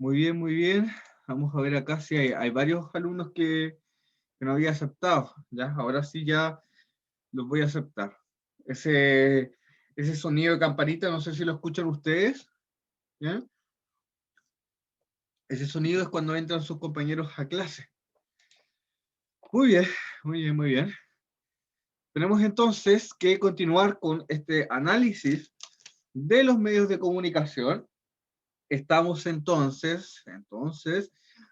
Muy bien, muy bien. Vamos a ver acá si hay varios alumnos que no había aceptado. ¿Ya? Ahora sí ya los voy a aceptar. Ese, ese sonido de campanita, no sé si lo escuchan ustedes. ¿Ya? Ese sonido es cuando entran sus compañeros a clase. Muy bien, muy bien, muy bien. Tenemos entonces que continuar con este análisis de los medios de comunicación. Estamos entonces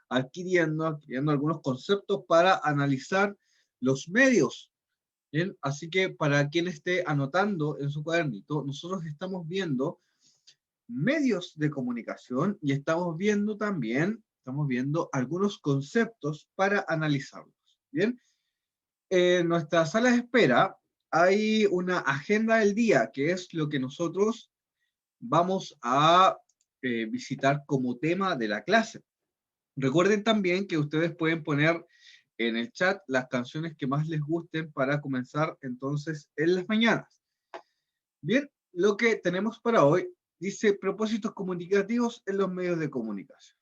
adquiriendo algunos conceptos para analizar los medios. Bien, así que para quien esté anotando en su cuadernito, nosotros estamos viendo medios de comunicación y estamos viendo algunos conceptos para analizarlos. Bien, en nuestra sala de espera hay una agenda del día, que es lo que nosotros vamos a visitar como tema de la clase. Recuerden también que ustedes pueden poner en el chat las canciones que más les gusten para comenzar entonces en las mañanas. Bien, lo que tenemos para hoy dice propósitos comunicativos en los medios de comunicación.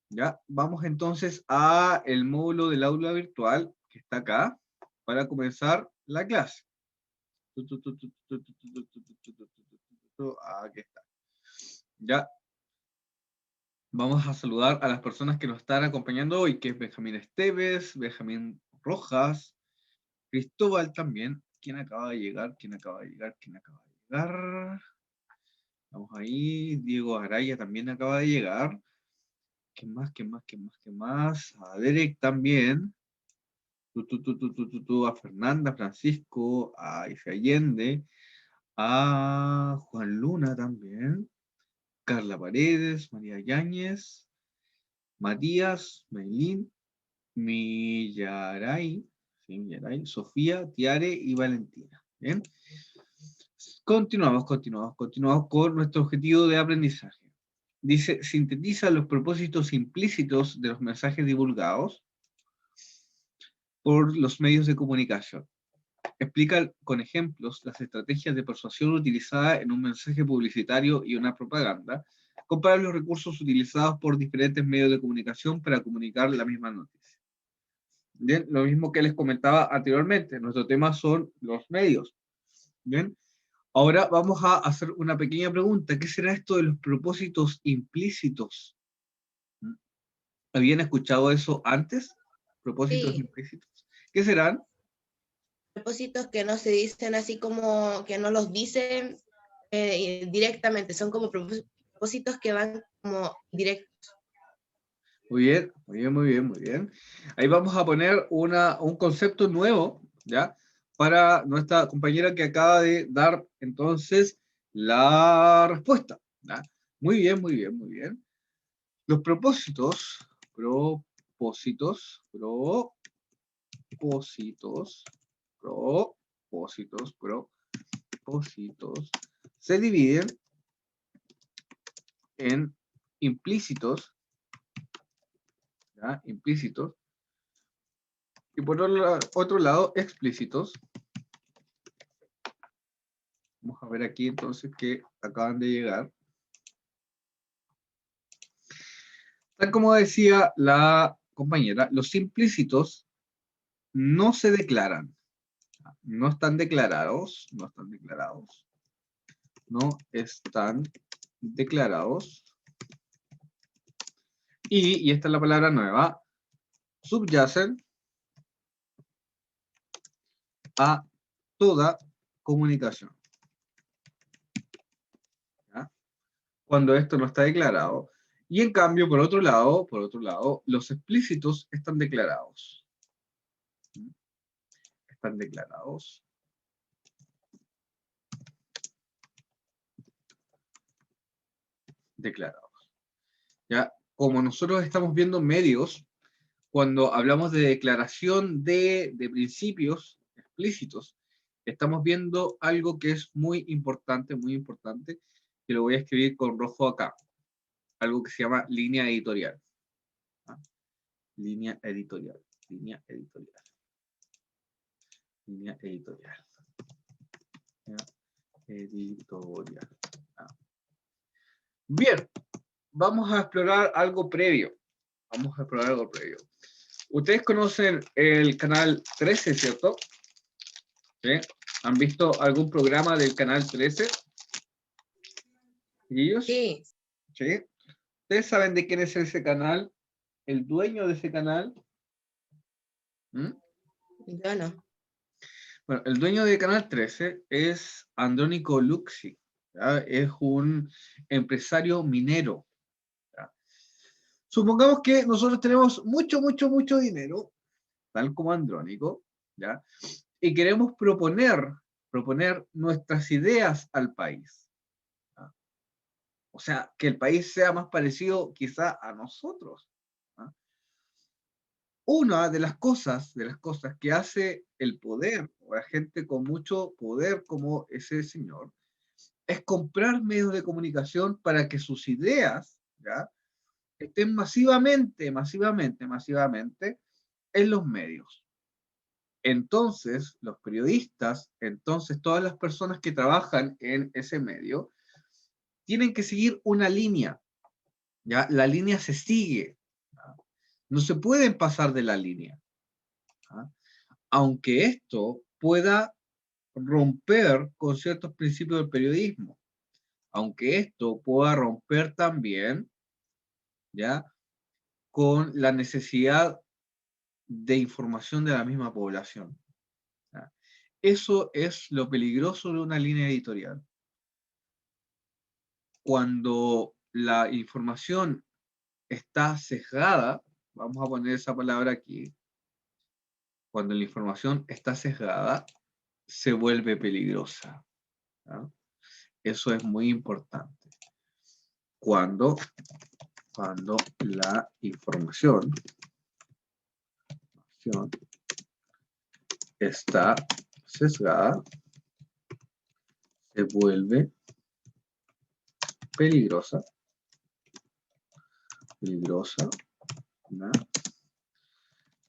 Ya, vamos entonces a el módulo del aula virtual que está acá para comenzar la clase. Aquí está. Ya, vamos a saludar a las personas que nos están acompañando hoy, que es Benjamín Esteves, Benjamín Rojas, Cristóbal también. ¿Quién acaba de llegar? ¿Quién acaba de llegar? ¿Quién acaba de llegar? Vamos ahí. Diego Araya también acaba de llegar. ¿Qué más? ¿Qué más? ¿Qué más? ¿Qué más? A Derek también. A Fernanda, Francisco, a Ife Allende, a Juan Luna también. Carla Paredes, María Yáñez, Matías, Meilín, Millaray, sí, Millaray, Sofía, Tiare y Valentina. Bien. Continuamos con nuestro objetivo de aprendizaje. Dice, sintetiza los propósitos implícitos de los mensajes divulgados por los medios de comunicación. Explica con ejemplos las estrategias de persuasión utilizadas en un mensaje publicitario y una propaganda. Compara los recursos utilizados por diferentes medios de comunicación para comunicar la misma noticia. Bien, lo mismo que les comentaba anteriormente, nuestro tema son los medios. Bien, ahora vamos a hacer una pequeña pregunta. ¿Qué será esto de los propósitos implícitos? ¿Mm? ¿Habían escuchado eso antes? Propósitos Sí, implícitos. ¿Qué serán? propósitos que no se dicen así como que no los dicen directamente, son como propósitos que van como directos. Muy bien, muy bien, muy bien, muy bien. Ahí vamos a poner un concepto nuevo, ¿ya? Para nuestra compañera que acaba de dar entonces la respuesta, ¿ya? Muy bien, muy bien, muy bien. Los propósitos, propósitos, se dividen en implícitos, ¿ya? Implícitos, y por otro lado, explícitos. Vamos a ver aquí entonces que acaban de llegar. Tal como decía la compañera, los implícitos no se declaran, no están declarados, y esta es la palabra nueva, subyacen a toda comunicación. ¿Ya? Cuando esto no está declarado. Y en cambio, por otro lado, los explícitos están declarados. Están declarados. Declarados. ¿Ya? Como nosotros estamos viendo medios, cuando hablamos de declaración de principios explícitos, estamos viendo algo que es muy importante, que lo voy a escribir con rojo acá, algo que se llama línea editorial. ¿Ah? Línea editorial, línea editorial, línea editorial. ¿Ya? Editorial. ¿Ah? Bien, vamos a explorar algo previo. Vamos a explorar algo previo. Ustedes conocen el canal 13, ¿cierto? ¿Sí? ¿Han visto algún programa del canal 13? ¿Y ellos? Sí. ¿Sí? ¿Ustedes saben de quién es ese canal? ¿El dueño de ese canal? ¿Mm? Yo no. Bueno, el dueño de Canal 13 es Andrónico Luxi, ¿ya? Es un empresario minero. ¿Ya? Supongamos que nosotros tenemos mucho dinero, tal como Andrónico, ¿ya? Y queremos proponer nuestras ideas al país. ¿Ya? O sea, que el país sea más parecido quizá a nosotros. ¿Ya? Una de las cosas que hace el poder, o la gente con mucho poder como ese señor, es comprar medios de comunicación para que sus ideas, ¿ya?, estén masivamente en los medios. Entonces, los periodistas, entonces todas las personas que trabajan en ese medio, tienen que seguir una línea, ¿ya? La línea se sigue, ¿ya? No se pueden pasar de la línea, ¿ya? Aunque esto pueda romper con ciertos principios del periodismo, aunque esto pueda romper también, ¿ya?, con la necesidad de información de la misma población, ¿ya? Eso es lo peligroso de una línea editorial. Cuando la información está sesgada, vamos a poner esa palabra aquí, cuando la información está sesgada, se vuelve peligrosa, ¿ya? Eso es muy importante. Cuando la información está sesgada, se vuelve peligrosa, ¿no?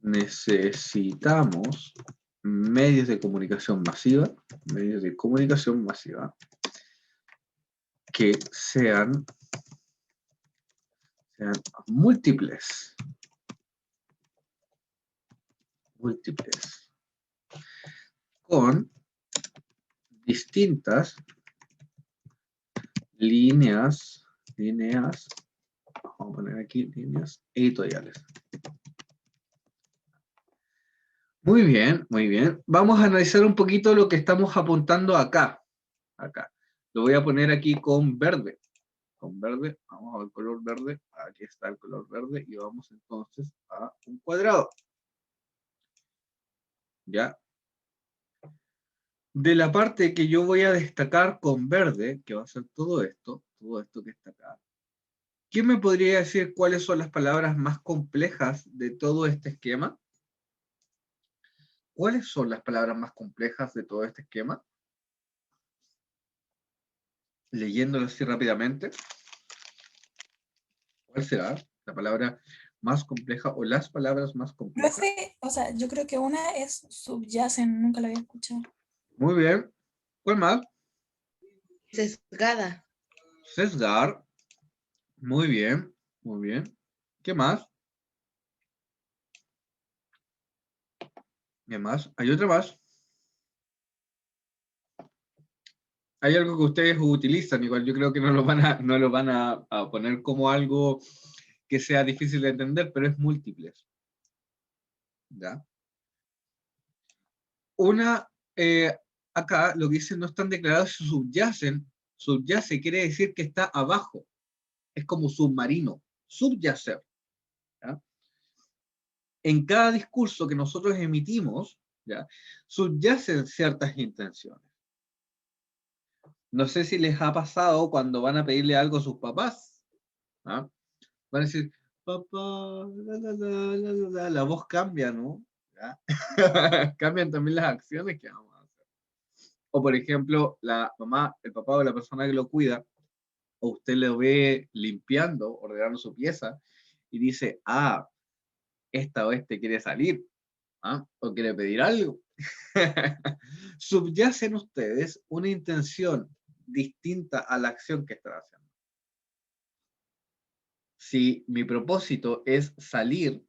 Necesitamos medios de comunicación masiva, que sean múltiples, con distintas líneas, vamos a poner aquí líneas editoriales. Muy bien, muy bien. Vamos a analizar un poquito lo que estamos apuntando acá. Lo voy a poner aquí con verde. Con verde, vamos al color verde. Aquí está el color verde y vamos entonces a un cuadrado. ¿Ya? De la parte que yo voy a destacar con verde, que va a ser todo esto que está acá. ¿Quién me podría decir cuáles son las palabras más complejas de todo este esquema? ¿Cuáles son las palabras más complejas de todo este esquema? Leyéndolo así rápidamente. ¿Cuál será la palabra más compleja o las palabras más complejas? Profe, o sea, yo creo que una es subyacen, nunca la había escuchado. Muy bien. ¿Cuál más? Sesgada. Sesgar. Muy bien, muy bien. ¿Qué más? ¿Qué más? ¿Hay otra más? Hay algo que ustedes utilizan, igual yo creo que no lo van a poner como algo que sea difícil de entender, pero es múltiples. ¿Ya? Una, acá lo que dicen no están declarados, subyacen. Subyace quiere decir que está abajo. Es como submarino. Subyacer. ¿Ya? En cada discurso que nosotros emitimos, ¿ya?, subyacen ciertas intenciones. No sé si les ha pasado cuando van a pedirle algo a sus papás. ¿Ah? Van a decir, papá, la voz cambia, ¿no? ¿Ya? Cambian también las acciones que vamos a hacer. O por ejemplo, la mamá, el papá o la persona que lo cuida, o usted lo ve limpiando, ordenando su pieza, y dice, ah, esta o este quiere salir, ¿ah?, o quiere pedir algo. Subyacen ustedes una intención distinta a la acción que están haciendo. Si mi propósito es salir,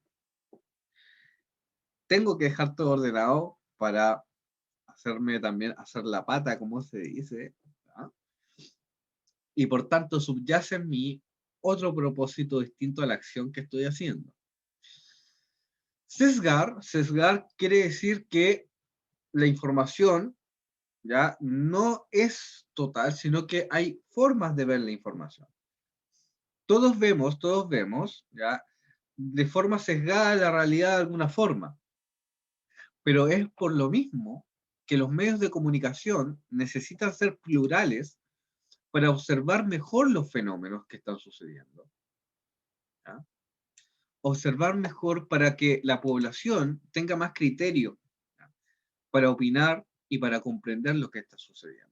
tengo que dejar todo ordenado para hacerme también, hacer la pata, como se dice, ¿ah? Y por tanto subyace en mí otro propósito distinto a la acción que estoy haciendo. Sesgar quiere decir que la información ya no es total, sino que hay formas de ver la información. Todos vemos, ya, de forma sesgada la realidad de alguna forma, pero es por lo mismo que los medios de comunicación necesitan ser plurales para observar mejor los fenómenos que están sucediendo. ¿Ya? Observar mejor para que la población tenga más criterio, ¿ya? Para opinar y para comprender lo que está sucediendo.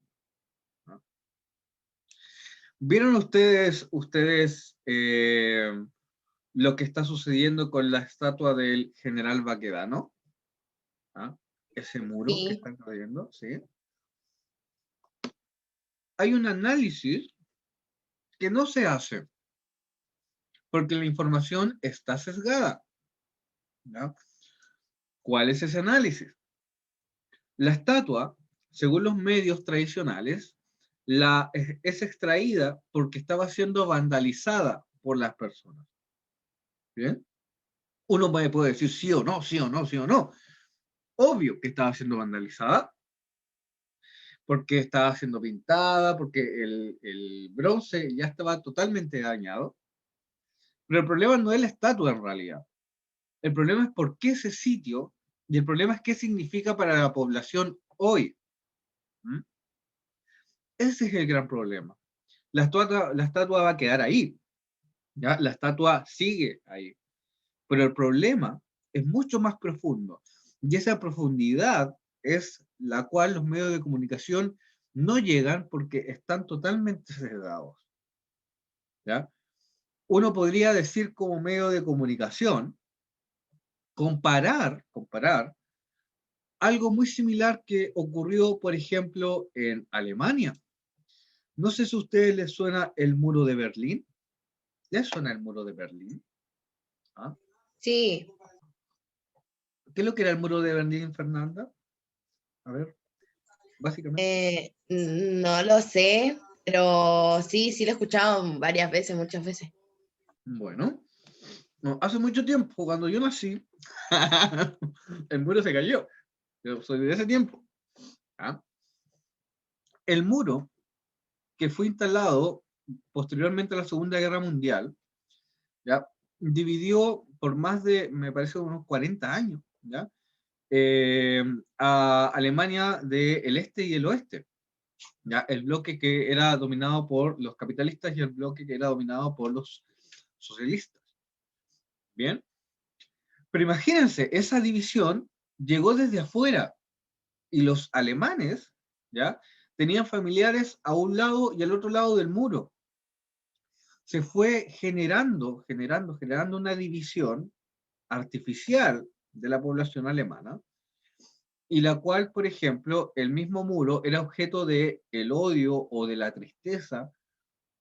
¿No? ¿Vieron ustedes lo que está sucediendo con la estatua del general Baquedano? ¿Ah? Ese muro que Sí, están viendo, ¿sí? Hay un análisis que no se hace porque la información está sesgada. ¿Ya? ¿Cuál es ese análisis? La estatua, según los medios tradicionales, es extraída porque estaba siendo vandalizada por las personas. ¿Bien? Uno puede decir sí o no, sí o no, sí o no. Obvio que estaba siendo vandalizada, porque estaba siendo pintada, porque el bronce ya estaba totalmente dañado. Pero el problema no es la estatua en realidad. El problema es por qué ese sitio, y el problema es qué significa para la población hoy. ¿Mm? Ese es el gran problema. La estatua va a quedar ahí, ¿ya? La estatua sigue ahí. Pero el problema es mucho más profundo. Y esa profundidad es la cual los medios de comunicación no llegan porque están totalmente sesgados. ¿Ya? Uno podría decir como medio de comunicación, comparar algo muy similar que ocurrió, por ejemplo, en Alemania. No sé si a ustedes les suena el muro de Berlín. ¿Les suena el muro de Berlín? ¿Ah? sí. ¿Qué es lo que era el muro de Berlín, Fernanda? A ver, básicamente. No lo sé, pero sí, sí lo he escuchado varias veces, muchas veces. Bueno, no, hace mucho tiempo, cuando yo nací, el muro se cayó. Yo soy de ese tiempo. ¿Ah? El muro que fue instalado posteriormente a la Segunda Guerra Mundial, ¿ya? Dividió por más de, me parece, unos 40 años, ¿ya? A Alemania del este y el oeste, ¿ya? El bloque que era dominado por los capitalistas y el bloque que era dominado por los socialistas. Bien, pero imagínense, esa división llegó desde afuera y los alemanes, ¿ya? Tenían familiares a un lado y al otro lado del muro. Se fue generando una división artificial de la población alemana, y la cual, por ejemplo, el mismo muro era objeto de el odio o de la tristeza,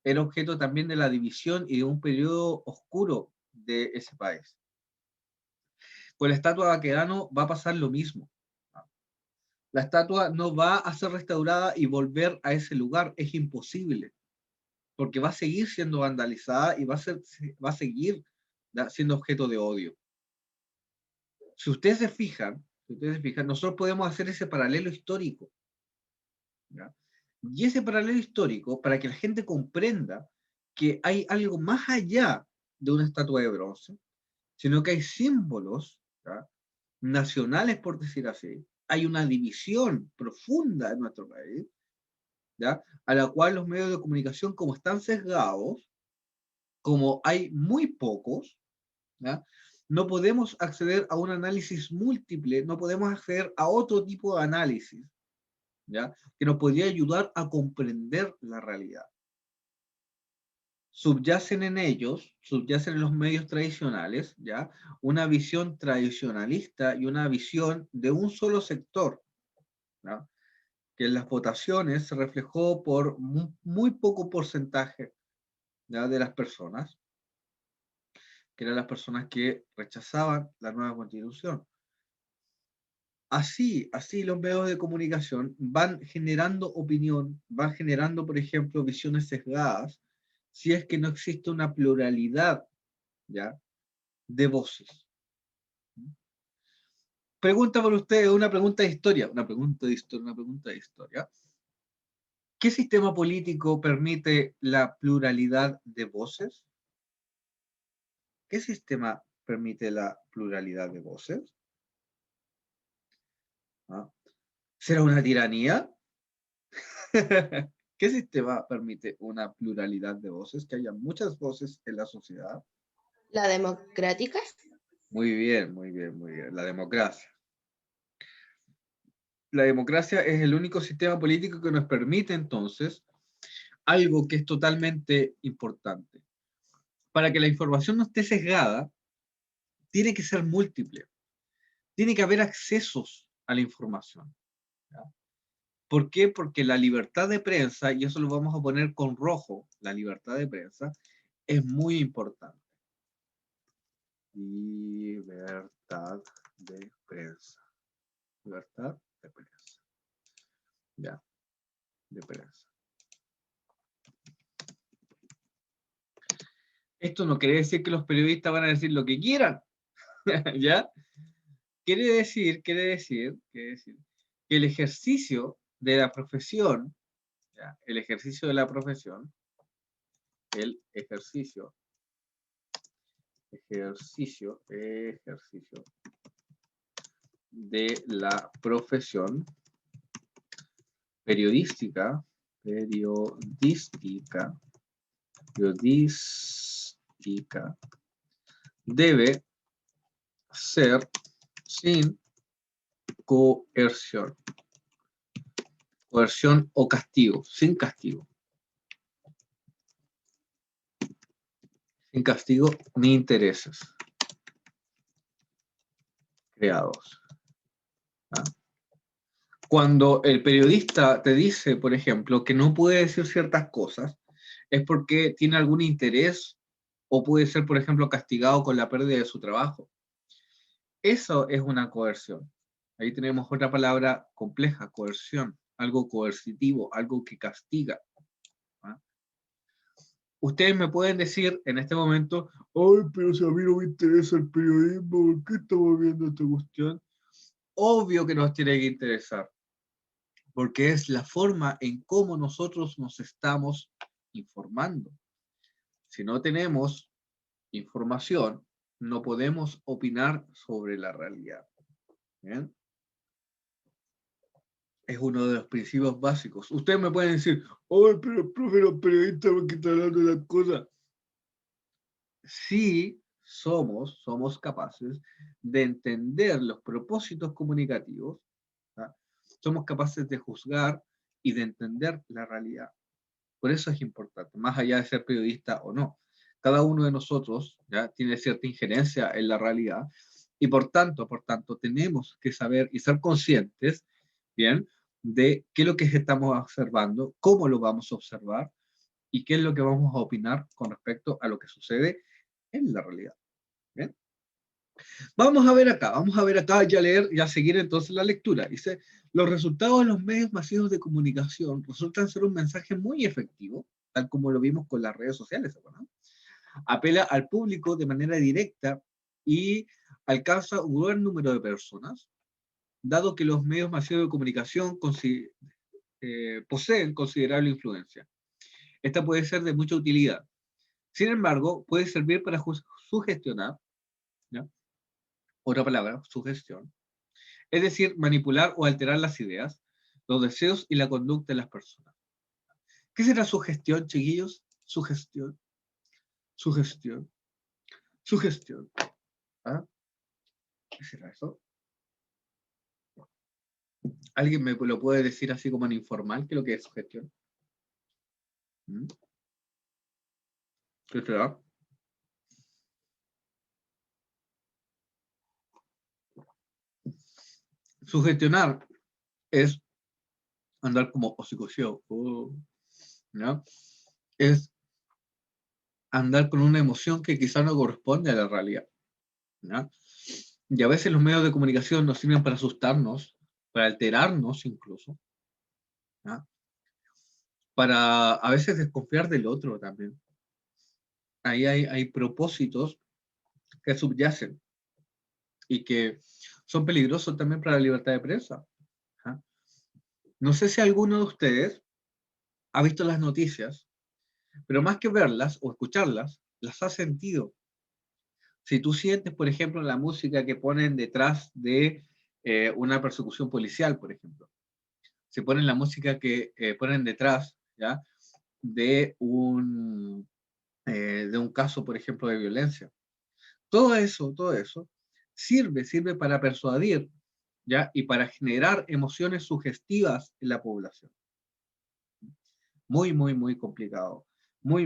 era objeto también de la división y de un periodo oscuro de ese país. Con la estatua de Baquedano va a pasar lo mismo. La estatua no va a ser restaurada y volver a ese lugar, es imposible, porque va a seguir siendo vandalizada y va a seguir siendo objeto de odio. Si ustedes se fijan, nosotros podemos hacer ese paralelo histórico. ¿Ya? Y ese paralelo histórico, para que la gente comprenda que hay algo más allá de una estatua de bronce, sino que hay símbolos, ¿ya? Nacionales, por decir así. Hay una división profunda en nuestro país, ¿ya? A la cual los medios de comunicación, como están sesgados, como hay muy pocos, ¿ya? No podemos acceder a un análisis múltiple, no podemos acceder a otro tipo de análisis, ¿ya? Que nos podría ayudar a comprender la realidad. Subyacen en los medios tradicionales, ¿ya? Una visión tradicionalista y una visión de un solo sector, ¿ya? Que en las votaciones se reflejó por muy poco porcentaje, ¿ya? De las personas, que eran las personas que rechazaban la nueva constitución. Así los medios de comunicación van generando opinión, van generando, por ejemplo, visiones sesgadas, si es que no existe una pluralidad, ¿ya?, de voces. Pregunta por ustedes, una pregunta de historia, una pregunta de historia. ¿Qué sistema político permite la pluralidad de voces? ¿Qué sistema permite la pluralidad de voces? ¿Ah? ¿Será una tiranía? ¿Qué sistema permite una pluralidad de voces? Que haya muchas voces en la sociedad. ¿La democrática? Muy bien, muy bien, muy bien. La democracia. La democracia es el único sistema político que nos permite entonces algo que es totalmente importante. Para que la información no esté sesgada, tiene que ser múltiple. Tiene que haber accesos a la información. ¿Ya? ¿Por qué? Porque la libertad de prensa, y eso lo vamos a poner con rojo, la libertad de prensa, es muy importante. Libertad de prensa. Libertad de prensa. Ya, de prensa. Esto no quiere decir que los periodistas van a decir lo que quieran, ¿ya? Quiere decir que el ejercicio de la profesión, ¿ya?, el ejercicio de la profesión de la profesión periodística debe ser sin coerción o castigo, sin castigo ni intereses creados. ¿Ah? Cuando el periodista te dice, por ejemplo, que no puede decir ciertas cosas, es porque tiene algún interés o puede ser, por ejemplo, castigado con la pérdida de su trabajo. Eso es una coerción. Ahí tenemos otra palabra compleja, coerción, algo coercitivo, algo que castiga. ¿Ah? Ustedes me pueden decir en este momento, ay, pero si a mí no me interesa el periodismo, ¿por qué estamos viendo esta cuestión? Obvio que nos tiene que interesar, porque es la forma en cómo nosotros nos estamos informando. Si no tenemos información, no podemos opinar sobre la realidad. ¿Bien? Es uno de los principios básicos. Ustedes me pueden decir, oh, pero profe, los periodistas, ¿por qué están hablando de las cosas? Sí, somos capaces de entender los propósitos comunicativos, ¿tá? Somos capaces de juzgar y de entender la realidad. Por eso es importante, más allá de ser periodista o no. Cada uno de nosotros, ¿ya?, tiene cierta injerencia en la realidad y por tanto, tenemos que saber y ser conscientes, ¿bien?, de qué es lo que estamos observando, cómo lo vamos a observar y qué es lo que vamos a opinar con respecto a lo que sucede en la realidad. ¿Bien? Vamos a ver acá, ya leer, ya seguir entonces la lectura. Dice, los resultados de los medios masivos de comunicación resultan ser un mensaje muy efectivo, tal como lo vimos con las redes sociales, ¿no? Apela al público de manera directa y alcanza un buen número de personas, dado que los medios masivos de comunicación poseen considerable influencia. Esta puede ser de mucha utilidad. Sin embargo, puede servir para sugestionar, ¿ya?, otra palabra, sugestión, es decir, manipular o alterar las ideas, los deseos y la conducta de las personas. ¿Qué será sugestión, chiquillos? Sugestión. ¿Ah? ¿Qué será eso? ¿Alguien me lo puede decir así como en informal qué es lo que es sugestión? ¿Mm? ¿Qué será? Sugestionar es andar como hocicoseado, ¿no? Es andar con una emoción que quizá no corresponde a la realidad, ¿ya? Y a veces los medios de comunicación nos sirven para asustarnos, para alterarnos incluso, ¿ya? Para a veces desconfiar del otro también. Ahí hay propósitos que subyacen y que son peligrosos también para la libertad de prensa, ¿ya? No sé si alguno de ustedes ha visto las noticias, pero más que verlas o escucharlas, las ha sentido. Si tú sientes, por ejemplo, la música que ponen detrás de una persecución policial, por ejemplo, si ponen la música que ponen detrás, ¿ya? De un caso, por ejemplo, de violencia. Todo eso sirve para persuadir, ¿ya? Y para generar emociones sugestivas en la población. Muy, muy, muy complicado. Muy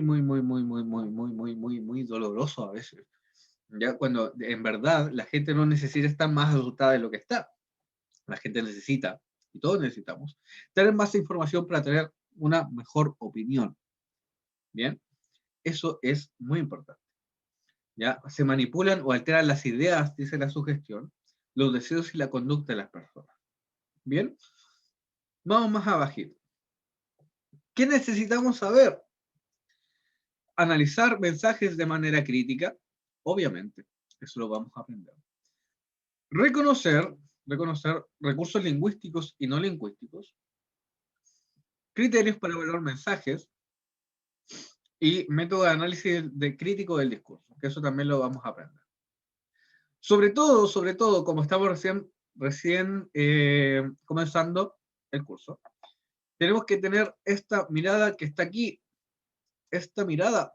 doloroso a veces. Ya cuando en verdad la gente no necesita estar más asustada de lo que está. La gente necesita, y todos necesitamos, tener más información para tener una mejor opinión. Bien, eso es muy importante. ¿Ya? Se manipulan o alteran las ideas, dice la sugestión, los deseos y la conducta de las personas. Bien, vamos más abajito. ¿Qué necesitamos saber? Analizar mensajes de manera crítica, obviamente, eso lo vamos a aprender. Reconocer recursos lingüísticos y no lingüísticos, criterios para evaluar mensajes y método de análisis crítico del discurso, que eso también lo vamos a aprender. Sobre todo, como estamos recién comenzando el curso, tenemos que tener esta mirada que está aquí, esta mirada.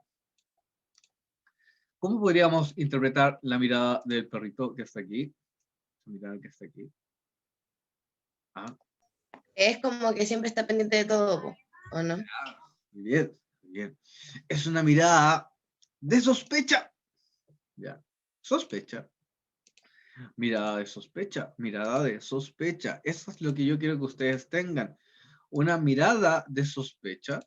¿Cómo podríamos interpretar la mirada del perrito que está aquí? La mirada que está aquí. Ah, Es como que siempre está pendiente de todo, po, ¿o no? muy bien, muy bien. Es una mirada de sospecha. Ya, sospecha. Mirada de sospecha, mirada de sospecha. Eso es lo que yo quiero que ustedes tengan. Una mirada de sospecha.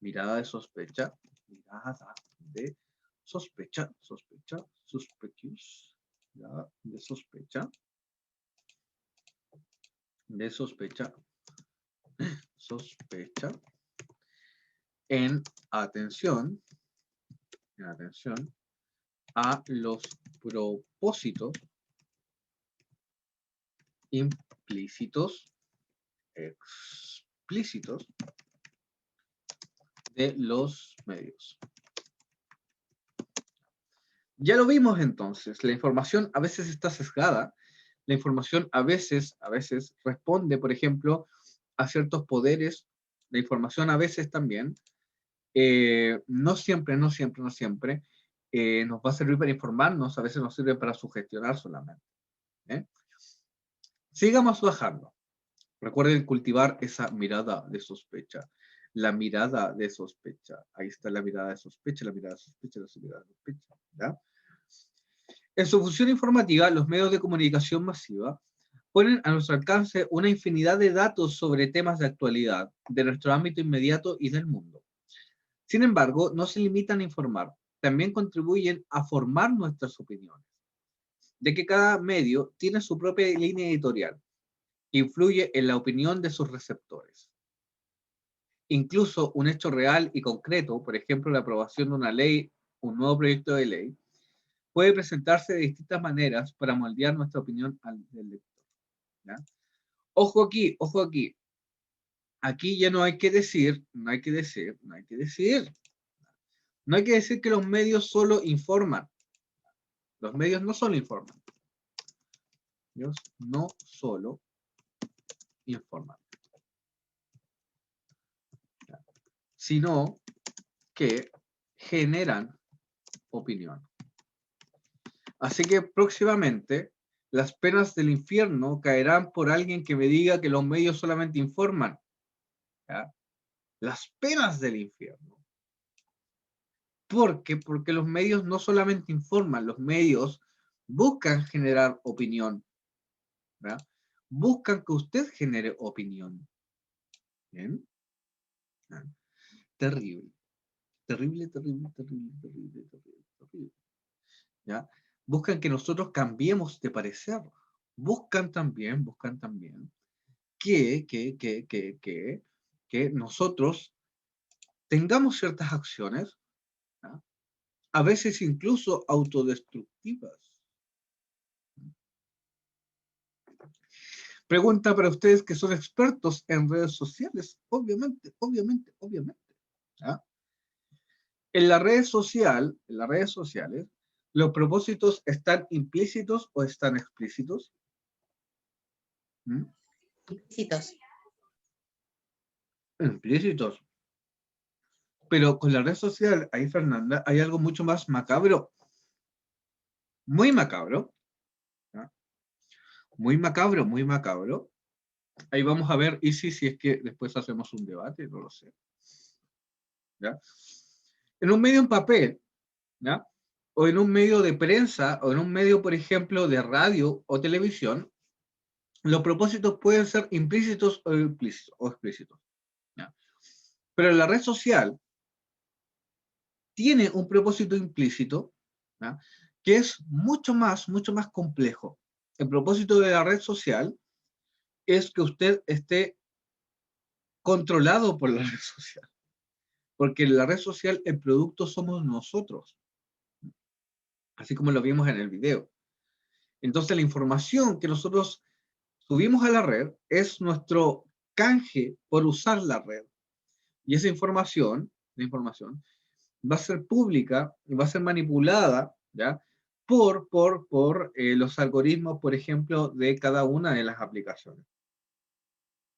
Mirada de sospecha. Mirada de sospecha. Sospecha. Suspicious. Mirada de sospecha. De sospecha. Sospecha. En atención. En atención a los propósitos implícitos, explícitos de los medios. Ya lo vimos entonces, la información a veces está sesgada, la información a veces responde, por ejemplo, a ciertos poderes, la información a veces también, no siempre, nos va a servir para informarnos, a veces nos sirve para sugestionar solamente. ¿Eh? Sigamos bajando. Recuerden cultivar esa mirada de sospecha. La mirada de sospecha. Ahí está la mirada de sospecha, la mirada de sospecha, la mirada de sospecha. ¿Ya? En su función informativa, los medios de comunicación masiva ponen a nuestro alcance una infinidad de datos sobre temas de actualidad, de nuestro ámbito inmediato y del mundo. Sin embargo, no se limitan a informar, también contribuyen a formar nuestras opiniones, de que cada medio tiene su propia línea editorial, que influye en la opinión de sus receptores. Incluso un hecho real y concreto, por ejemplo, la aprobación de una ley, un nuevo proyecto de ley, puede presentarse de distintas maneras para moldear nuestra opinión del lector. ¿Ya? Ojo aquí, ojo aquí. Aquí ya no hay que decir que los medios solo informan. Los medios no solo informan. Ellos no solo informan. Sino que generan opinión. Así que próximamente las penas del infierno caerán por alguien que me diga que los medios solamente informan. ¿Ya? Las penas del infierno. ¿Por qué? Porque los medios no solamente informan, los medios buscan generar opinión. ¿Ya? Buscan que usted genere opinión. ¿Bien? ¿Ya? Terrible. terrible, terrible, terrible, terrible, terrible, terrible. ¿Ya? Buscan que nosotros cambiemos de parecer. Buscan también que nosotros tengamos ciertas acciones, ¿ya? A veces incluso autodestructivas. Pregunta para ustedes que son expertos en redes sociales. Obviamente, obviamente, obviamente. ¿Ya? En las redes sociales, ¿los propósitos están implícitos o están explícitos? ¿Mm? Implícitos. Implícitos. Pero con la red social, ahí Fernanda, hay algo mucho más macabro. Muy macabro. ¿Ya? Muy macabro, muy macabro. Ahí vamos a ver, y si es que después hacemos un debate, no lo sé. ¿Ya? En un medio en papel, ¿ya? O en un medio de prensa, o en un medio, por ejemplo, de radio o televisión, los propósitos pueden ser implícitos o explícitos. ¿Ya? Pero la red social tiene un propósito implícito, ¿ya? Que es mucho más complejo. El propósito de la red social es que usted esté controlado por la red social. Porque en la red social el producto somos nosotros, así como lo vimos en el video. Entonces la información que nosotros subimos a la red es nuestro canje por usar la red. Y esa información, va a ser pública y va a ser manipulada, ¿ya? por los algoritmos, por ejemplo, de cada una de las aplicaciones.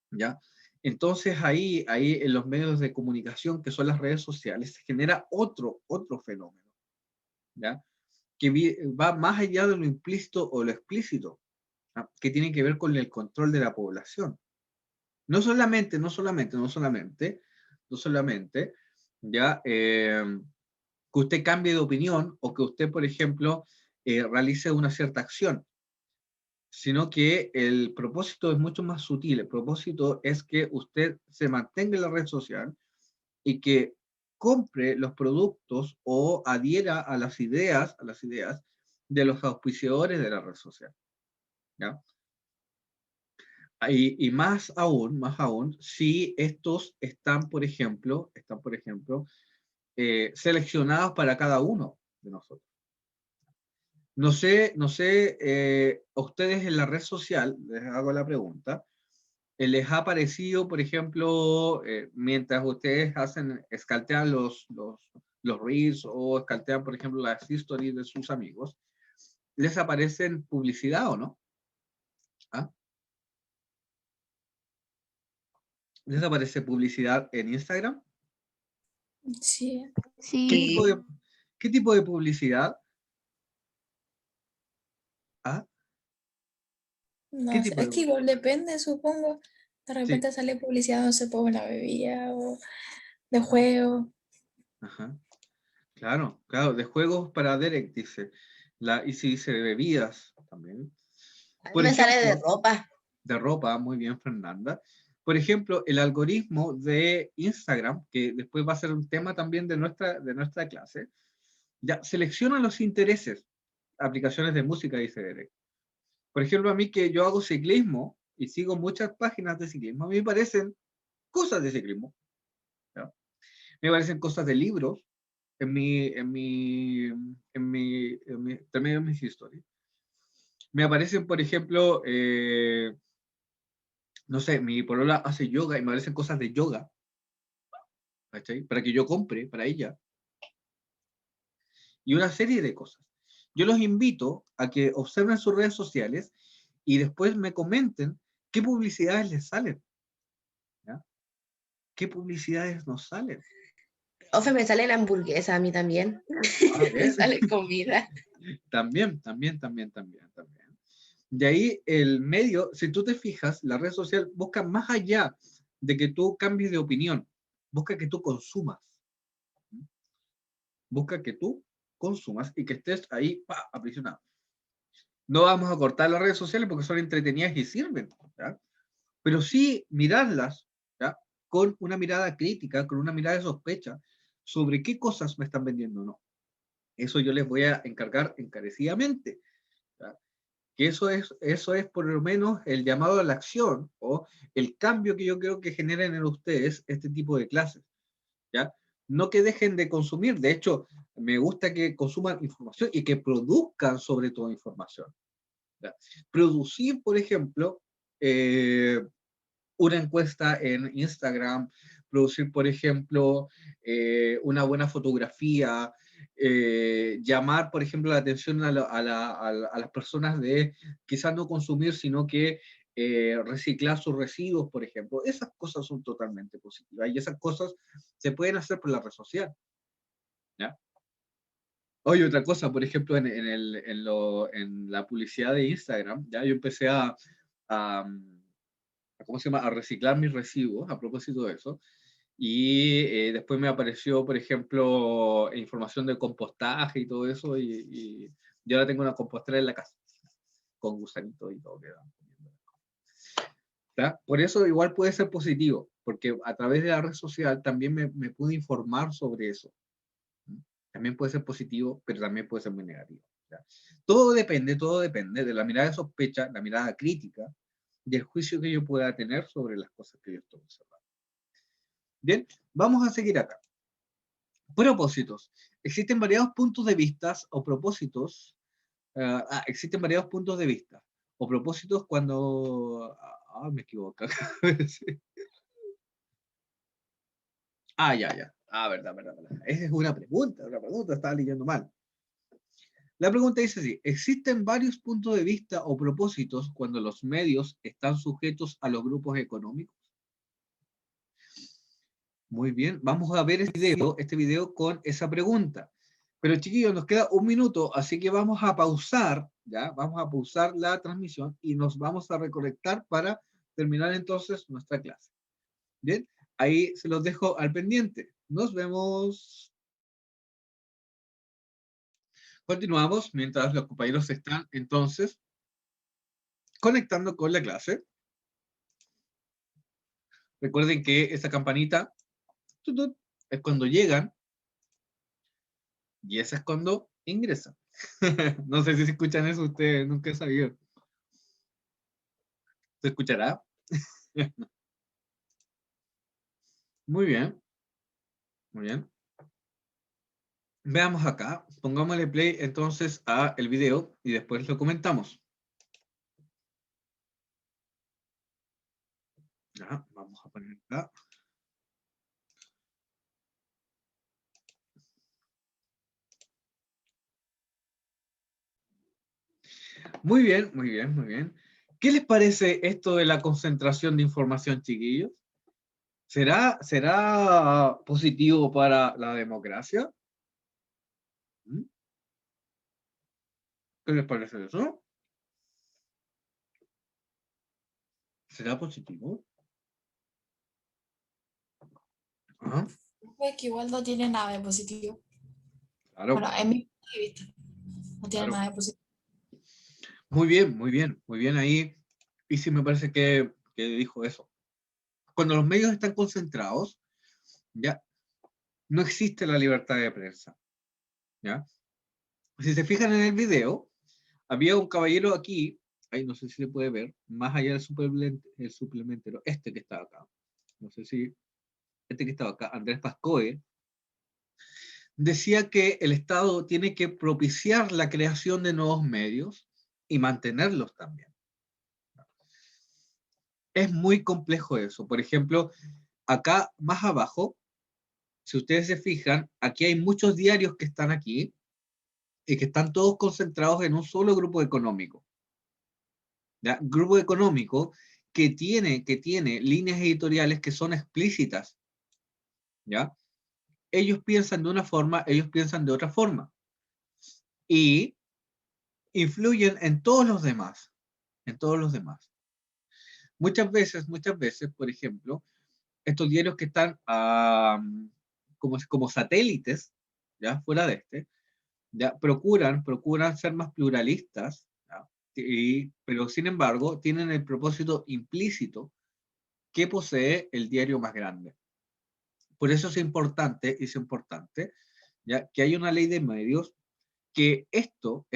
¿Ya? Entonces ahí en los medios de comunicación, que son las redes sociales, se genera otro fenómeno, ¿ya? Que va más allá de lo implícito o lo explícito, ¿ya? Que tiene que ver con el control de la población. No solamente, ya, que usted cambie de opinión o que usted, por ejemplo, realice una cierta acción, sino que el propósito es mucho más sutil. El propósito es que usted se mantenga en la red social y que compre los productos o adhiera a las ideas de los auspiciadores de la red social. ¿Ya? Y más aún, si estos están, por ejemplo, seleccionados para cada uno de nosotros. No sé, a ustedes en la red social, les hago la pregunta, ¿les ha parecido, por ejemplo, mientras ustedes escaltean los reels o escaltean, por ejemplo, las historias de sus amigos, les aparecen publicidad o no? ¿Ah? ¿Les aparece publicidad en Instagram? Sí. Sí. ¿Qué tipo de publicidad? ¿Ah? ¿Qué No sé, tipo es de que igual depende, supongo. De Sí. repente sale publicidad, no sé, por una bebida o de juego. Ajá. Claro, de juegos para Derek, dice. Y si dice de bebidas también. A mí Por me sale de ejemplo, ropa. de ropa, muy bien, Fernanda. Por ejemplo, el algoritmo de Instagram, que después va a ser un tema también de nuestra clase, ya selecciona los intereses, aplicaciones de música, dice Derek. Por ejemplo, a mí que yo hago ciclismo y sigo muchas páginas de ciclismo, a mí me parecen cosas de ciclismo. ¿Ya? Me parecen cosas de libros también en mis historias. Me aparecen, por ejemplo, no sé, mi polola hace yoga y me aparecen cosas de yoga, ¿cachai? Para que yo compre para ella. Y una serie de cosas. Yo los invito a que observen sus redes sociales y después me comenten qué publicidades les salen. ¿Ya? ¿Qué publicidades nos salen? Ofe, me sale la hamburguesa a mí también. A Me ver. sale comida. También. De ahí el medio, si tú te fijas, la red social busca más allá de que tú cambies de opinión, busca que tú consumas. Busca que tú consumas y que estés ahí aprisionado. No vamos a cortar las redes sociales porque son entretenidas y sirven, ¿ya? Pero sí mirarlas, ¿ya? Con una mirada crítica, con una mirada de sospecha, sobre qué cosas me están vendiendo o no. Eso yo les voy a encargar encarecidamente. ¿Ya? Que eso es por lo menos el llamado a la acción o el cambio que yo creo que generen en ustedes este tipo de clases. ¿Ya? No que dejen de consumir, de hecho, me gusta que consuman información y que produzcan sobre todo información. ¿Ya? Producir, por ejemplo, una encuesta en Instagram, producir, por ejemplo, una buena fotografía, llamar, por ejemplo, la atención a las personas de quizás no consumir, sino que reciclar sus residuos, por ejemplo. Esas cosas son totalmente positivas y esas cosas se pueden hacer por la red social. ¿Ya? Oye, otra cosa, por ejemplo, en la publicidad de Instagram, ¿ya? Yo empecé a ¿cómo se llama? A reciclar mis residuos, a propósito de eso. Y después me apareció, por ejemplo, información de compostaje y todo eso, y yo ahora tengo una compostera en la casa, con gusanitos y todo que dan. ¿Ya? Por eso igual puede ser positivo, porque a través de la red social también me pude informar sobre eso. También puede ser positivo, pero también puede ser muy negativo. ¿Ya? Todo depende de la mirada de sospecha, la mirada crítica, del juicio que yo pueda tener sobre las cosas que yo estoy observando. Bien, vamos a seguir acá. Propósitos. Existen variados puntos de vista o propósitos. Existen variados puntos de vista o propósitos cuando... me equivoco. Sí. Ya. Verdad. Esa es una pregunta, estaba leyendo mal. La pregunta dice así, ¿existen varios puntos de vista o propósitos cuando los medios están sujetos a los grupos económicos? Muy bien, vamos a ver este video con esa pregunta. Pero chiquillos, nos queda un minuto, así que vamos a pausar, ¿ya? Vamos a pausar la transmisión y nos vamos a reconectar para terminar entonces nuestra clase. Bien, ahí se los dejo al pendiente. Nos vemos. Continuamos mientras los compañeros están entonces conectando con la clase. Recuerden que esa campanita es cuando llegan y esa es cuando ingresan. No sé si se escuchan eso, ustedes nunca he sabido. ¿Se escuchará? Muy bien, muy bien. Veamos acá, pongámosle play entonces a el video y después lo comentamos. Ya, vamos a poner acá. Muy bien. ¿Qué les parece esto de la concentración de información, chiquillos? ¿Será positivo para la democracia? ¿Mm? ¿Qué les parece eso? ¿Será positivo? ¿Ah? Es que igual no tiene nada de positivo. Claro, Bueno, en mi punto de vista, no tiene claro. nada de positivo. Muy bien ahí. Y sí me parece que dijo eso. Cuando los medios están concentrados, ya no existe la libertad de prensa. ¿Ya? Si se fijan en el video, había un caballero aquí, ahí no sé si se puede ver, más allá del el suplementero, este que estaba acá, no sé si, este que estaba acá, Andrés Pascoe, decía que el Estado tiene que propiciar la creación de nuevos medios y mantenerlos también. Es muy complejo eso. Por ejemplo, acá más abajo, si ustedes se fijan, aquí hay muchos diarios que están aquí y que están todos concentrados en un solo grupo económico. ¿Ya? Grupo económico que tiene líneas editoriales que son explícitas. ¿Ya? Ellos piensan de una forma, ellos piensan de otra forma. Y influyen en todos los demás. En todos los demás. Muchas veces, por ejemplo, estos diarios que están como satélites, ¿ya? Fuera de este, ¿ya? Procuran ser más pluralistas, ¿ya? Pero sin embargo tienen el propósito implícito que posee el diario más grande. Por eso es importante, ¿ya? Que hay una ley de medios que esto,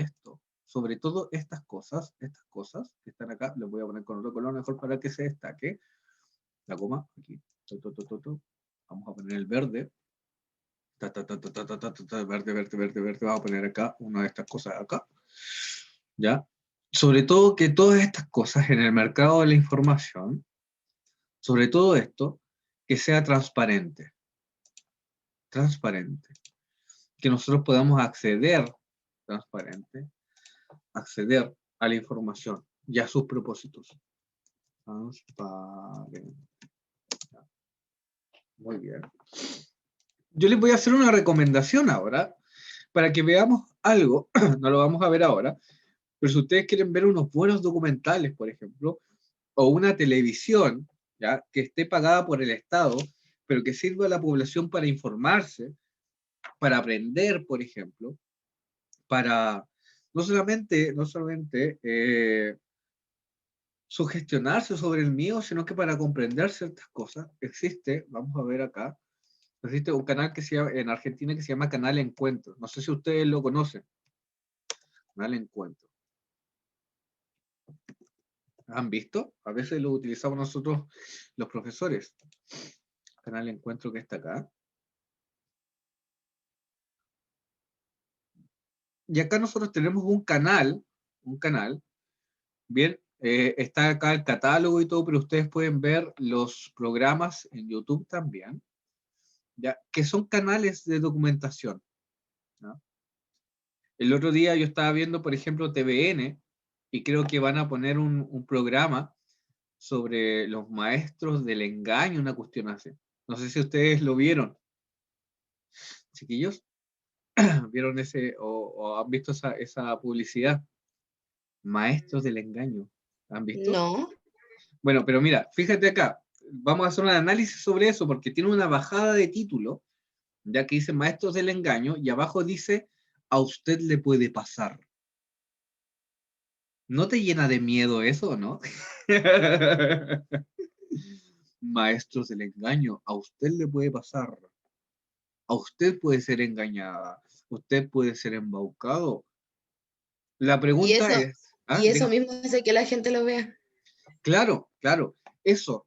sobre todo estas cosas que están acá, les voy a poner con otro color mejor para que se destaque, la coma, aquí, vamos a poner el verde, verde, verde, verde, verde, vamos a poner acá una de estas cosas acá, ¿ya? Sobre todo que todas estas cosas en el mercado de la información, sobre todo esto, que sea transparente, que nosotros podamos acceder a la información y a sus propósitos. Transparente. Muy bien. Yo les voy a hacer una recomendación ahora para que veamos algo, no lo vamos a ver ahora, pero si ustedes quieren ver unos buenos documentales, por ejemplo, o una televisión, ¿ya? Que esté pagada por el Estado, pero que sirva a la población para informarse, para aprender, por ejemplo, para no solamente sugestionarse sobre el mío, sino que para comprender ciertas cosas. Existe, vamos a ver acá, existe un canal que se llama, en Argentina, que se llama Canal Encuentro. No sé si ustedes lo conocen. Canal Encuentro. ¿Han visto? A veces lo utilizamos nosotros los profesores. Canal Encuentro que está acá. Y acá nosotros tenemos un canal, bien, está acá el catálogo y todo, pero ustedes pueden ver los programas en YouTube también, ¿ya? Que son canales de documentación, ¿no? El otro día yo estaba viendo, por ejemplo, TVN, y creo que van a poner un programa sobre los maestros del engaño, una cuestión así. No sé si ustedes lo vieron, chiquillos. ¿Vieron ese o han visto esa publicidad? Maestros del engaño. ¿Han visto? No. Bueno, pero mira, fíjate acá. Vamos a hacer un análisis sobre eso porque tiene una bajada de título, ya que dice Maestros del engaño, y abajo dice, a usted le puede pasar. ¿No te llena de miedo eso, no? Maestros del engaño, a usted le puede pasar. A usted puede ser engañada. Usted puede ser embaucado. La Y pregunta eso, es, ¿ah? y eso mismo hace que la gente lo vea. Claro, claro. Eso,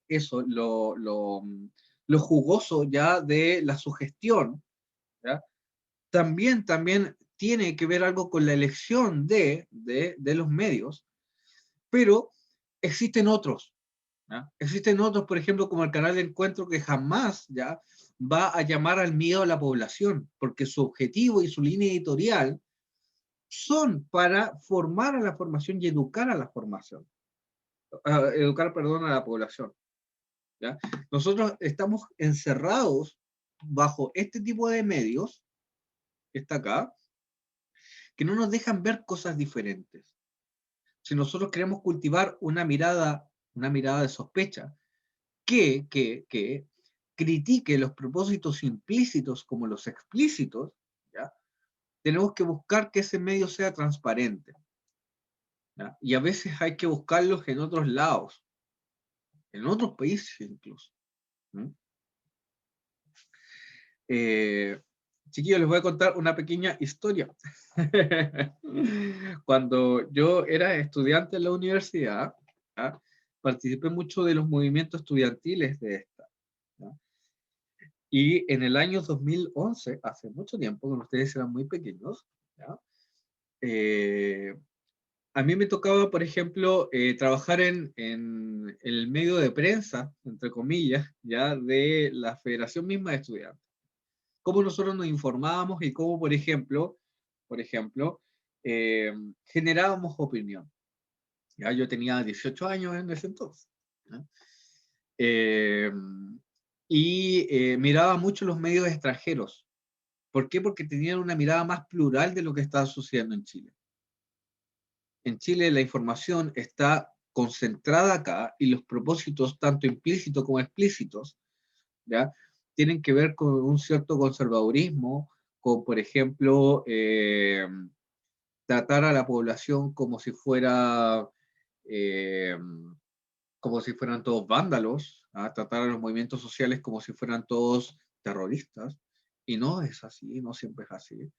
lo jugoso ya de la sugestión, ¿ya? También tiene que ver algo con la elección de los medios, pero existen otros, ¿ya? Existen otros, por ejemplo, como el canal de Encuentro, que jamás ya va a llamar al miedo a la población, porque su objetivo y su línea editorial son para formar a la formación y educar a la formación, perdón, a la población, ¿ya? Nosotros estamos encerrados bajo este tipo de medios, que está acá, que no nos dejan ver cosas diferentes. Si nosotros queremos cultivar una mirada de sospecha, que critique los propósitos implícitos como los explícitos, ¿ya? Tenemos que buscar que ese medio sea transparente, ¿ya? Y a veces hay que buscarlos en otros lados, en otros países incluso. Chiquillos, les voy a contar una pequeña historia. Cuando yo era estudiante en la universidad, ¿ya? Participé mucho de los movimientos estudiantiles de esta, ¿ya? Y en el año 2011, hace mucho tiempo, cuando ustedes eran muy pequeños, ¿ya? A mí me tocaba, por ejemplo, trabajar en el medio de prensa, entre comillas, ya de la Federación misma de Estudiantes. Cómo nosotros nos informábamos y cómo, por ejemplo, generábamos opinión. Ya yo tenía 18 años en ese entonces, ¿ya? Eh, miraba mucho los medios extranjeros. ¿Por qué? Porque tenían una mirada más plural de lo que estaba sucediendo en Chile. En Chile la información está concentrada acá y los propósitos, tanto implícitos como explícitos, ¿ya? Tienen que ver con un cierto conservadurismo, con, por ejemplo, tratar a la población como si fueran todos vándalos, a tratar a los movimientos sociales como si fueran todos terroristas, y no es así, no siempre es así.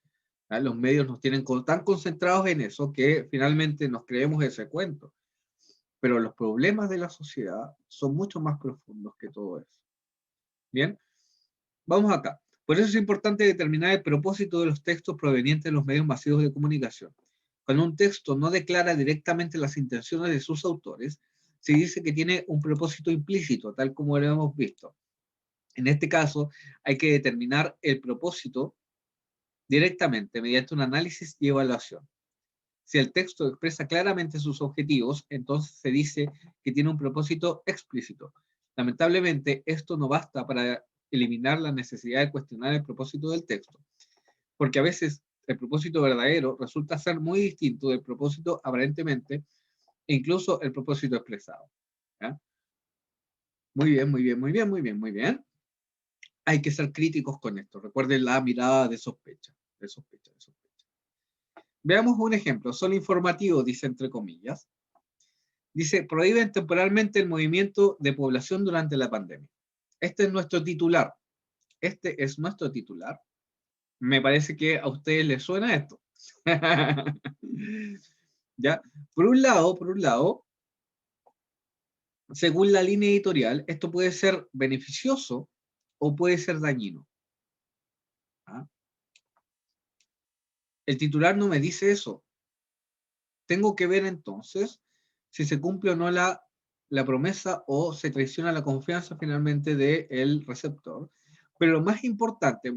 Los medios nos tienen tan concentrados en eso que finalmente nos creemos ese cuento. Pero los problemas de la sociedad son mucho más profundos que todo eso. Bien, vamos acá. Por eso es importante determinar el propósito de los textos provenientes de los medios masivos de comunicación. Cuando un texto no declara directamente las intenciones de sus autores, se dice que tiene un propósito implícito, tal como lo hemos visto. En este caso, hay que determinar el propósito directamente mediante un análisis y evaluación. Si el texto expresa claramente sus objetivos, entonces se dice que tiene un propósito explícito. Lamentablemente, esto no basta para eliminar la necesidad de cuestionar el propósito del texto, porque a veces el propósito verdadero resulta ser muy distinto del propósito aparentemente, e incluso el propósito expresado. ¿Ya? Muy bien, muy bien, muy bien, muy bien, muy bien. Hay que ser críticos con esto. Recuerden la mirada de sospecha, de sospecha, de sospecha. Veamos un ejemplo, solo informativo, dice entre comillas. Dice, prohíben temporalmente el movimiento de población durante la pandemia. Este es nuestro titular. Este es nuestro titular. Me parece que a ustedes les suena esto. ¿Ya? Por un lado, según la línea editorial, esto puede ser beneficioso o puede ser dañino. ¿Ah? El titular no me dice eso. Tengo que ver entonces si se cumple o no la promesa o se traiciona la confianza finalmente del receptor. Pero lo más importante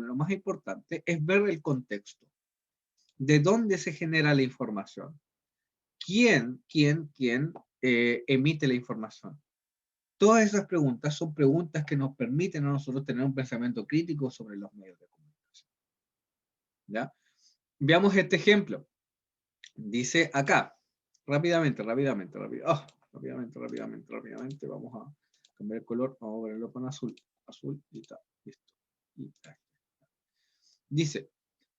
es ver el contexto. ¿De dónde se genera la información? ¿Quién emite la información? Todas esas preguntas son preguntas que nos permiten a nosotros tener un pensamiento crítico sobre los medios de comunicación. ¿Ya? Veamos este ejemplo. Dice acá, rápidamente, vamos a cambiar el color, vamos a ponerlo con azul, y está, listo. Dice,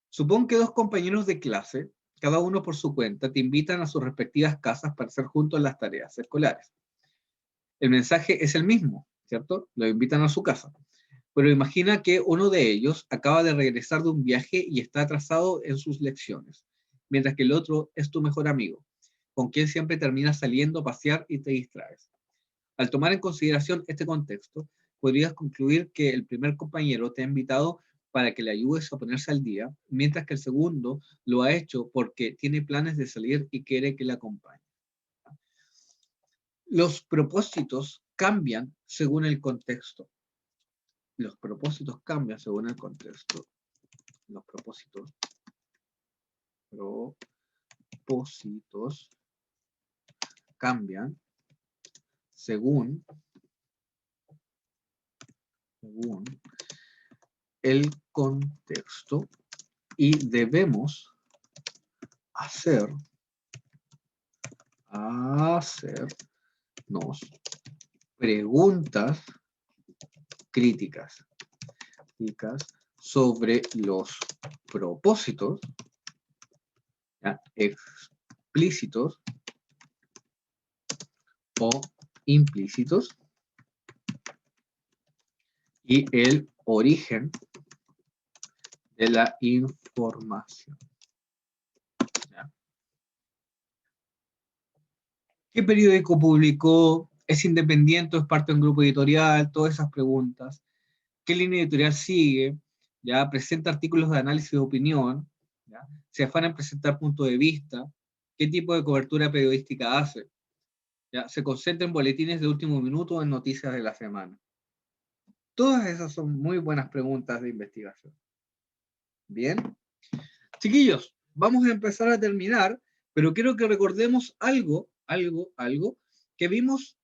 supón que dos compañeros de clase, cada uno por su cuenta, te invitan a sus respectivas casas para hacer juntos las tareas escolares. El mensaje es el mismo, ¿cierto? Lo invitan a su casa. Pero imagina que uno de ellos acaba de regresar de un viaje y está atrasado en sus lecciones, mientras que el otro es tu mejor amigo, con quien siempre terminas saliendo a pasear y te distraes. Al tomar en consideración este contexto, podrías concluir que el primer compañero te ha invitado para que le ayudes a ponerse al día, mientras que el segundo lo ha hecho porque tiene planes de salir y quiere que le acompañe. Los propósitos cambian según el contexto. Los propósitos cambian según el contexto. Los propósitos cambian según el contexto y debemos hacernos preguntas críticas sobre los propósitos, ¿ya?, explícitos o implícitos y el origen de la información. ¿Ya? ¿Qué periódico publicó? ¿Es independiente o es parte de un grupo editorial? Todas esas preguntas. ¿Qué línea editorial sigue? ¿Ya? Presenta artículos de análisis de opinión. ¿Ya? Se afana en presentar puntos de vista. ¿Qué tipo de cobertura periodística hace? ¿Ya? Se concentra en boletines de último minuto o en noticias de la semana. Todas esas son muy buenas preguntas de investigación. Bien. Chiquillos, vamos a empezar a terminar, pero quiero que recordemos algo que vimos,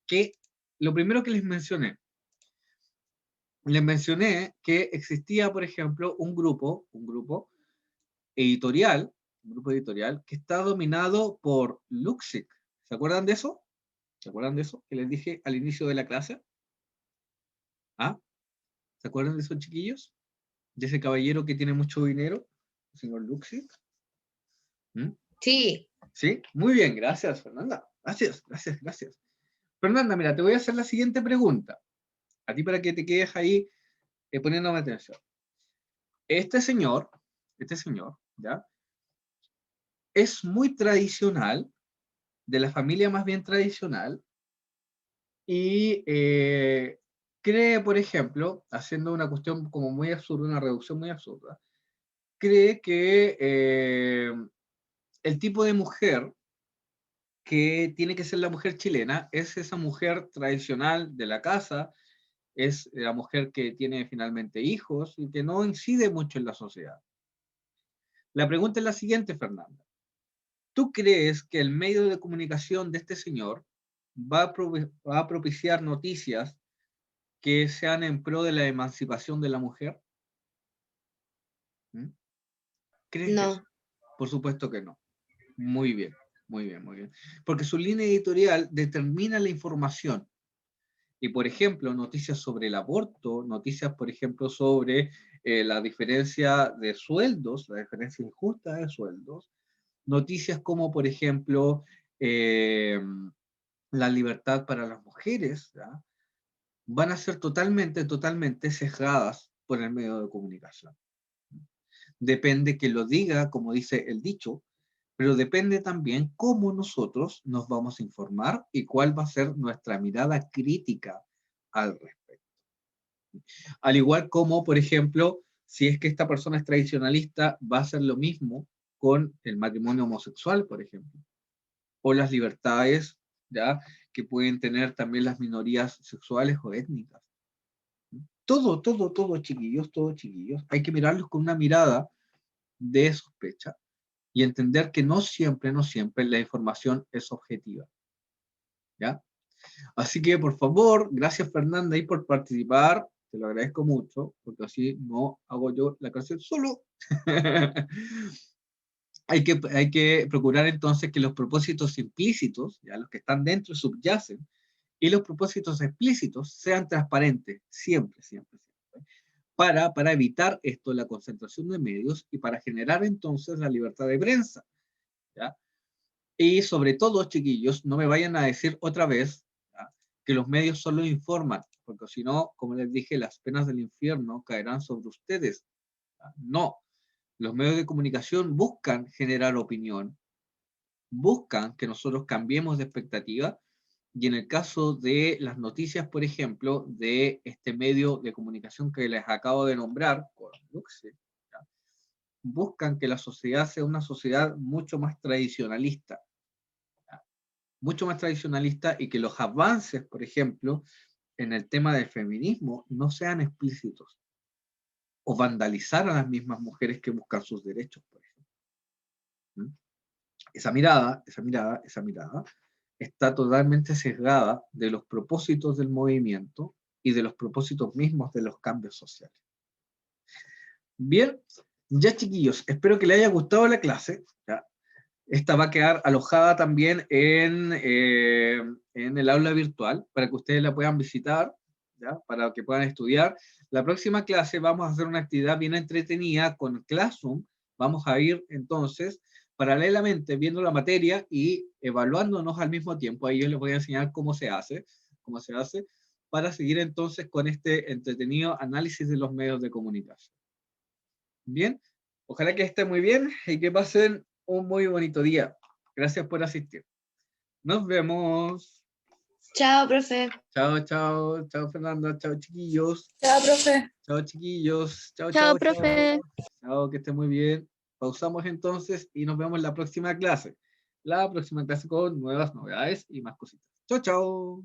que lo primero que les mencioné que existía, por ejemplo, un grupo editorial que está dominado por Luksic. ¿Se acuerdan de eso? ¿Se acuerdan de eso que les dije al inicio de la clase? ¿Ah? ¿Se acuerdan de esos chiquillos? De ese caballero que tiene mucho dinero, el señor Luksic. Sí. ¿Sí? Muy bien, gracias, Fernanda. Gracias. Fernanda, mira, te voy a hacer la siguiente pregunta. A ti para que te quedes ahí poniéndome atención. Este señor, ¿ya? Es muy tradicional, de la familia más bien tradicional, y cree, por ejemplo, haciendo una cuestión como muy absurda, una reducción muy absurda, cree que el tipo de mujer que tiene que ser la mujer chilena es esa mujer tradicional de la casa, es la mujer que tiene finalmente hijos y que no incide mucho en la sociedad. La pregunta es la siguiente, Fernanda. ¿Tú crees que el medio de comunicación de este señor va a propiciar noticias que sean en pro de la emancipación de la mujer? ¿Mm? ¿Crees eso? No, Por supuesto que no. Muy bien, muy bien, muy bien. Porque su línea editorial determina la información. Y, por ejemplo, noticias sobre el aborto, noticias, por ejemplo, sobre la diferencia de sueldos, la diferencia injusta de sueldos, noticias como, por ejemplo, la libertad para las mujeres, ¿ya? Van a ser totalmente sesgadas por el medio de comunicación. Depende que lo diga, como dice el dicho, pero depende también cómo nosotros nos vamos a informar y cuál va a ser nuestra mirada crítica al respecto. Al igual como, por ejemplo, si es que esta persona es tradicionalista, va a hacer lo mismo con el matrimonio homosexual, por ejemplo, o las libertades, ¿ya?, que pueden tener también las minorías sexuales o étnicas. Todo, chiquillos, hay que mirarlos con una mirada de sospecha y entender que no siempre la información es objetiva, ¿ya? Así que, por favor, gracias Fernanda y por participar, te lo agradezco mucho, porque así no hago yo la clase solo. Hay que procurar entonces que los propósitos implícitos, ya los que están dentro subyacen, y los propósitos explícitos sean transparentes, siempre. Para evitar esto, la concentración de medios y para generar entonces la libertad de prensa, ¿ya? Y sobre todo, chiquillos, no me vayan a decir otra vez, ¿ya?, que los medios solo informan, porque si no, como les dije, las penas del infierno caerán sobre ustedes. ¿Ya? No, los medios de comunicación buscan generar opinión, buscan que nosotros cambiemos de expectativa, y en el caso de las noticias, por ejemplo, de este medio de comunicación que les acabo de nombrar, buscan que la sociedad sea una sociedad mucho más tradicionalista y que los avances, por ejemplo, en el tema del feminismo no sean explícitos o vandalizar a las mismas mujeres que buscan sus derechos, por ejemplo. ¿Mm? Esa mirada está totalmente sesgada de los propósitos del movimiento y de los propósitos mismos de los cambios sociales. Bien, ya chiquillos, espero que les haya gustado la clase. ¿Ya? Esta va a quedar alojada también en el aula virtual para que ustedes la puedan visitar, ¿ya?, para que puedan estudiar. La próxima clase vamos a hacer una actividad bien entretenida con Classroom. Vamos a ir entonces paralelamente viendo la materia y evaluándonos al mismo tiempo. Ahí yo les voy a enseñar cómo se hace, para seguir entonces con este entretenido análisis de los medios de comunicación. Bien, ojalá que estén muy bien y que pasen un muy bonito día. Gracias por asistir. Nos vemos. chao, profe. Chao, Fernanda. Chao, chiquillos. Chao, profe. Chao, chiquillos. Chao, profe. Chao, que estén muy bien. Pausamos entonces y nos vemos en la próxima clase. La próxima clase con nuevas novedades y más cositas. Chao.